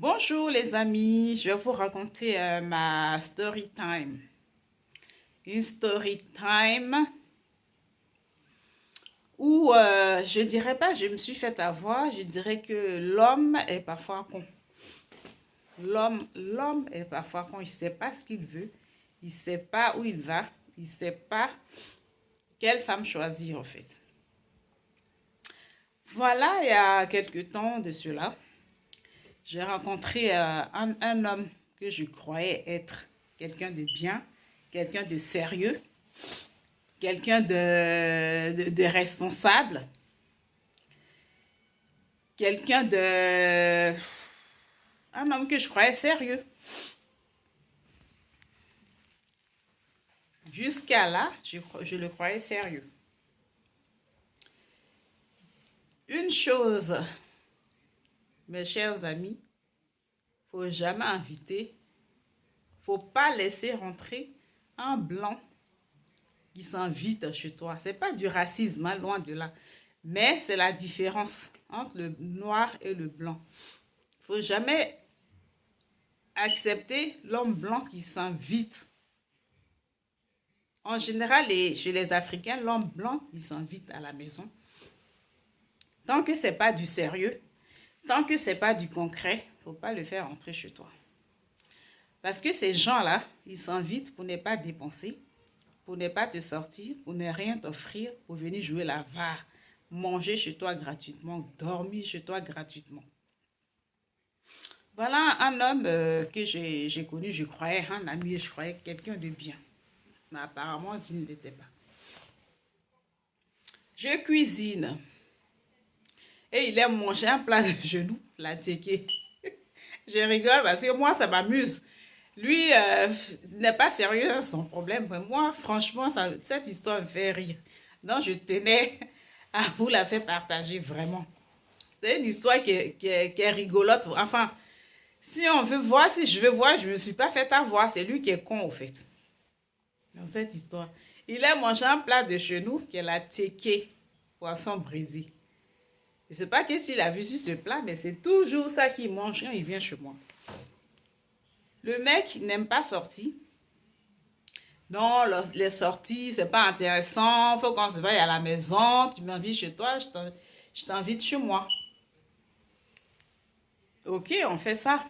Bonjour les amis, je vais vous raconter ma story time. Une story time où je dirais pas je me suis fait avoir, je dirais que l'homme est parfois con. L'homme est parfois con, il ne sait pas ce qu'il veut, il ne sait pas où il va, il ne sait pas quelle femme choisir en fait. Voilà, il y a quelque temps de cela, j'ai rencontré un homme que je croyais être quelqu'un de bien, quelqu'un de sérieux, quelqu'un de responsable, quelqu'un de... un homme que je croyais sérieux. Jusqu'à là, je le croyais sérieux. Une chose, mes chers amis, faut jamais inviter, faut pas laisser rentrer un blanc qui s'invite chez toi. C'est pas du racisme, hein, loin de là. Mais c'est la différence entre le noir et le blanc. Faut jamais accepter l'homme blanc qui s'invite. En général, chez les Africains, l'homme blanc, il s'invite à la maison. Tant que c'est pas du sérieux, tant que c'est pas du concret, faut pas le faire entrer chez toi. Parce que ces gens-là, ils s'invitent pour ne pas dépenser, pour ne pas te sortir, pour ne rien t'offrir, pour venir jouer la VAR, manger chez toi gratuitement, dormir chez toi gratuitement. Voilà un homme que j'ai connu, je croyais un ami, je croyais quelqu'un de bien. Mais apparemment, il ne l'était pas. Je cuisine. Et il aime manger un plat de genoux, la teke. Je rigole parce que moi, ça m'amuse. Lui, n'est pas sérieux dans son problème. Mais moi, franchement, cette histoire me fait rire. Donc, je tenais à vous la faire partager vraiment. C'est une histoire qui est rigolote. Enfin, si on veut voir, si je veux voir, je ne me suis pas fait avoir. C'est lui qui est con, au fait. Dans cette histoire. Il aime manger un plat de genoux qui est la teke, poisson brisé. Je ne sais pas qu'est-ce qu'il a vu sur ce plat, mais c'est toujours ça qu'il mange quand il vient chez moi. Le mec n'aime pas sortir. Non, les sorties, c'est pas intéressant. Il faut qu'on se vaille à la maison. Tu m'invites chez toi, je t'invite chez moi. Ok, on fait ça.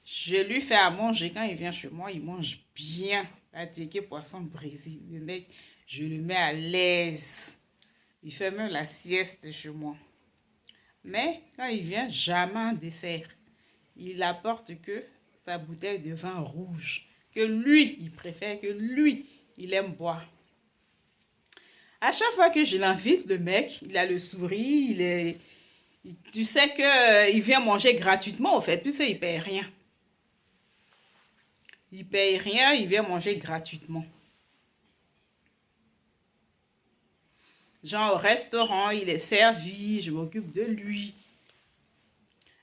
Je lui fais à manger. Quand il vient chez moi, il mange bien. La teke poisson brisé. Le mec, je le mets à l'aise. Il fait même la sieste chez moi. Mais quand il vient, jamais un dessert. Il apporte que sa bouteille de vin rouge, que lui, il préfère, que lui, il aime boire. À chaque fois que je l'invite, le mec, il a le sourire, tu sais que il vient manger gratuitement, au fait, puisqu'il ne paye rien. Il paye rien, il vient manger gratuitement. Genre au restaurant, il est servi, je m'occupe de lui.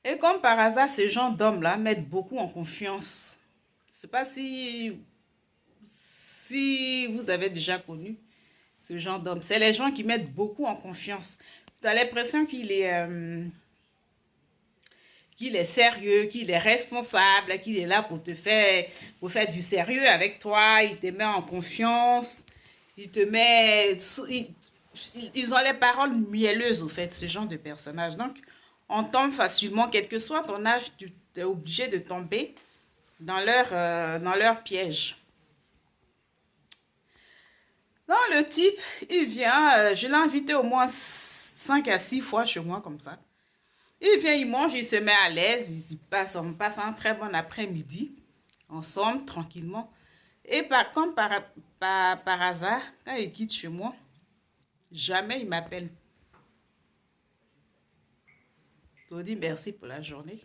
Et comme par hasard, ces gens d'hommes-là mettent beaucoup en confiance. Je ne sais pas si vous avez déjà connu ce genre d'homme. C'est les gens qui mettent beaucoup en confiance. Tu as l'impression qu'il est sérieux, qu'il est responsable, qu'il est là pour faire du sérieux avec toi. Il te met en confiance. Il te met... Ils ont les paroles mielleuses, au fait, ce genre de personnages. Donc, on tombe facilement, quel que soit ton âge, tu es obligé de tomber dans leur piège. Non, le type, il vient, je l'ai invité au moins 5 à 6 fois chez moi comme ça. Il vient, il mange, il se met à l'aise, on passe un très bon après-midi, ensemble, tranquillement. Et comme par hasard, quand il quitte chez moi, jamais il m'appelle pour dire merci pour la journée.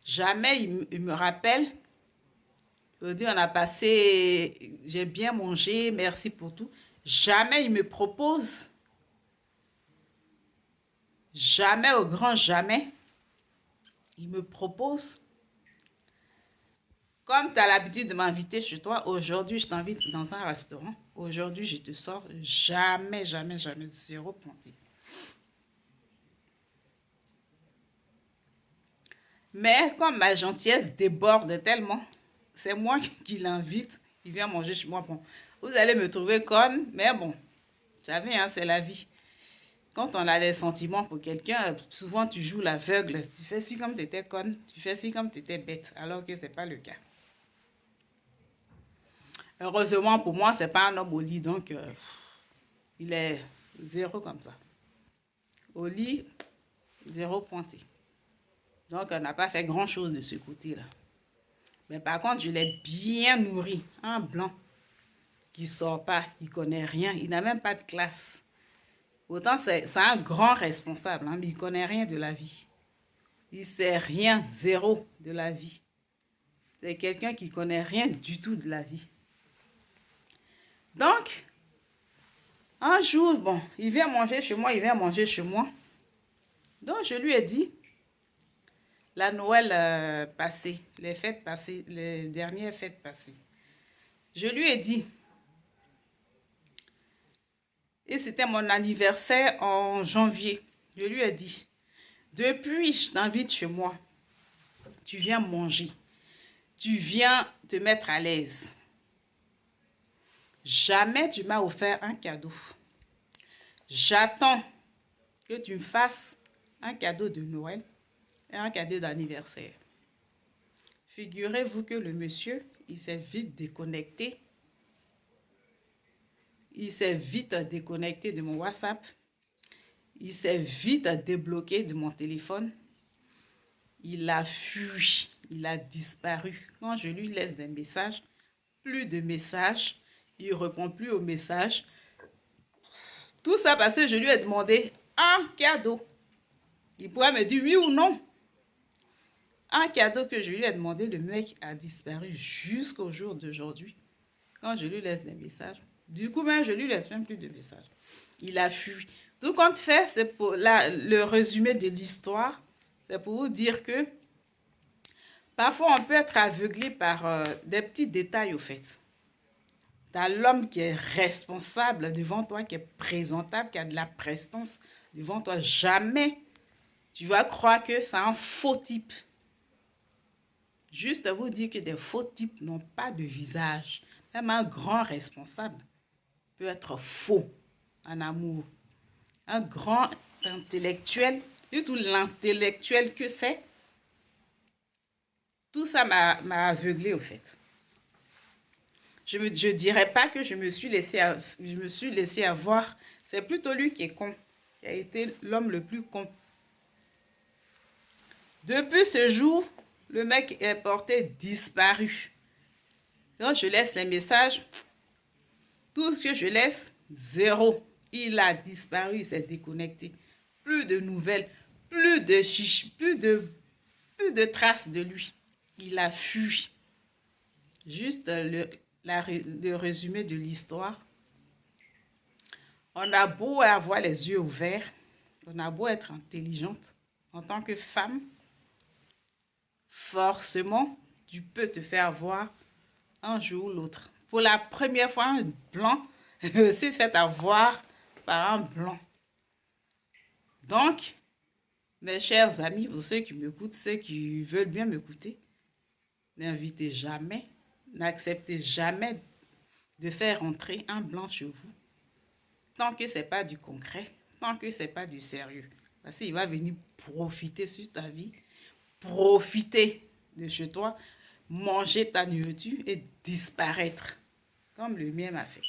Jamais il me rappelle pour dire on a passé, j'ai bien mangé, merci pour tout. Jamais il me propose. Jamais, au grand jamais, il me propose. Comme tu as l'habitude de m'inviter chez toi, aujourd'hui je t'invite dans un restaurant. Aujourd'hui je te sors. Jamais, jamais, jamais. Zéro planté. Mais comme ma gentillesse déborde tellement, c'est moi qui l'invite. Il vient manger chez moi. Bon, vous allez me trouver conne, mais bon, vous savez, hein, c'est la vie. Quand on a des sentiments pour quelqu'un, souvent tu joues l'aveugle. Tu fais ci comme tu étais conne, tu fais ci comme tu étais bête, alors que ce n'est pas le cas. Heureusement pour moi, c'est pas un homme au lit, donc il est zéro comme ça. Au lit, zéro pointé. Donc on n'a pas fait grand-chose de ce côté-là. Mais par contre, je l'ai bien nourri. Un blanc qui sort pas, il connaît rien, il n'a même pas de classe. Autant c'est un grand responsable, hein, mais il connaît rien de la vie. Il sait rien, zéro de la vie. C'est quelqu'un qui connaît rien du tout de la vie. Donc, un jour, bon, il vient manger chez moi, Donc, je lui ai dit, la Noël passée, les fêtes passées, les dernières fêtes passées. Je lui ai dit, et c'était mon anniversaire en janvier, je lui ai dit, depuis je t'invite chez moi, tu viens manger, tu viens te mettre à l'aise. Jamais tu m'as offert un cadeau. J'attends que tu me fasses un cadeau de Noël et un cadeau d'anniversaire. Figurez-vous que le monsieur, il s'est vite déconnecté. Il s'est vite déconnecté de mon WhatsApp. Il s'est vite débloqué de mon téléphone. Il a fui, il a disparu. Quand je lui laisse des messages, plus de messages, il ne répond plus aux messages. Tout ça parce que je lui ai demandé un cadeau. Il pourrait me dire oui ou non. Un cadeau que je lui ai demandé, le mec a disparu jusqu'au jour d'aujourd'hui. Quand je lui laisse des messages. Du coup, même, je lui laisse même plus de messages. Il a fui. Tout compte fait, c'est pour le résumé de l'histoire. C'est pour vous dire que parfois, on peut être aveuglé par des petits détails, au fait. T'as l'homme qui est responsable devant toi, qui est présentable, qui a de la prestance devant toi. Jamais tu vas croire que c'est un faux type. Juste vous dire que des faux types n'ont pas de visage. Même un grand responsable peut être faux en amour. Un grand intellectuel, du tout l'intellectuel que c'est, tout ça m'a aveuglé au fait. Je ne dirais pas que je me suis laissé avoir. C'est plutôt lui qui est con, qui a été l'homme le plus con. Depuis ce jour, le mec est porté disparu. Quand je laisse les messages, tout ce que je laisse, zéro. Il a disparu, il s'est déconnecté. Plus de nouvelles, plus de chiches, plus de traces de lui. Il a fui. Juste le résumé de l'histoire. On a beau avoir les yeux ouverts, on a beau être intelligente, en tant que femme, forcément, tu peux te faire avoir un jour ou l'autre. Pour la première fois, un blanc se fait avoir par un blanc. Donc, mes chers amis, pour ceux qui m'écoutent, ceux qui veulent bien m'écouter, n'invitez jamais, n'acceptez jamais de faire entrer un blanc chez vous. Tant que ce n'est pas du concret, tant que ce n'est pas du sérieux. Parce qu'il va venir profiter sur ta vie, profiter de chez toi, manger ta nourriture et disparaître, comme le mien m'a fait.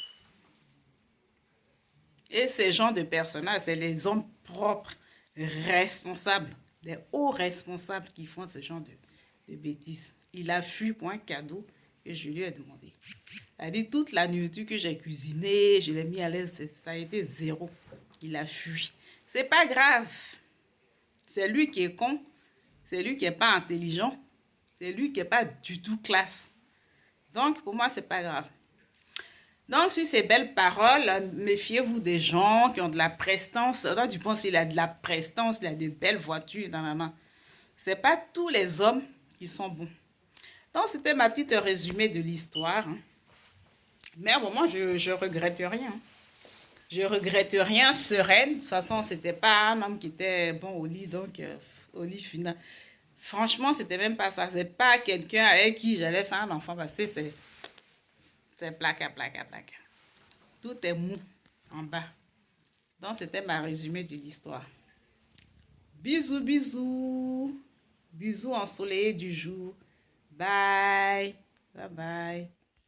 Et ces genres de personnages, c'est les hommes propres, responsables, les hauts responsables qui font ce genre de bêtises. Il a fui pour un cadeau que je lui ai demandé. C'est-à-dire toute la nourriture que j'ai cuisinée, je l'ai mis à l'aise, ça a été zéro. Il a fui. C'est pas grave. C'est lui qui est con, c'est lui qui n'est pas intelligent, c'est lui qui n'est pas du tout classe. Donc, pour moi, c'est pas grave. Donc, sur ces belles paroles, méfiez-vous des gens qui ont de la prestance. Toi, tu penses qu'il a de la prestance, il a de belles voitures, nanana. Ce n'est pas tous les hommes qui sont bons. Donc, c'était ma petite résumé de l'histoire. Mais bon, moi, je regrette rien. Je regrette rien, sereine. De toute façon, c'était pas un homme qui était bon au lit, donc au lit final. Franchement, c'était même pas ça. C'est pas quelqu'un avec qui j'allais faire un enfant parce que c'est placa, placa, placa. Tout est mou en bas. Donc, c'était ma résumé de l'histoire. Bisous, bisous. Bisous ensoleillés du jour. Bye. Bye bye.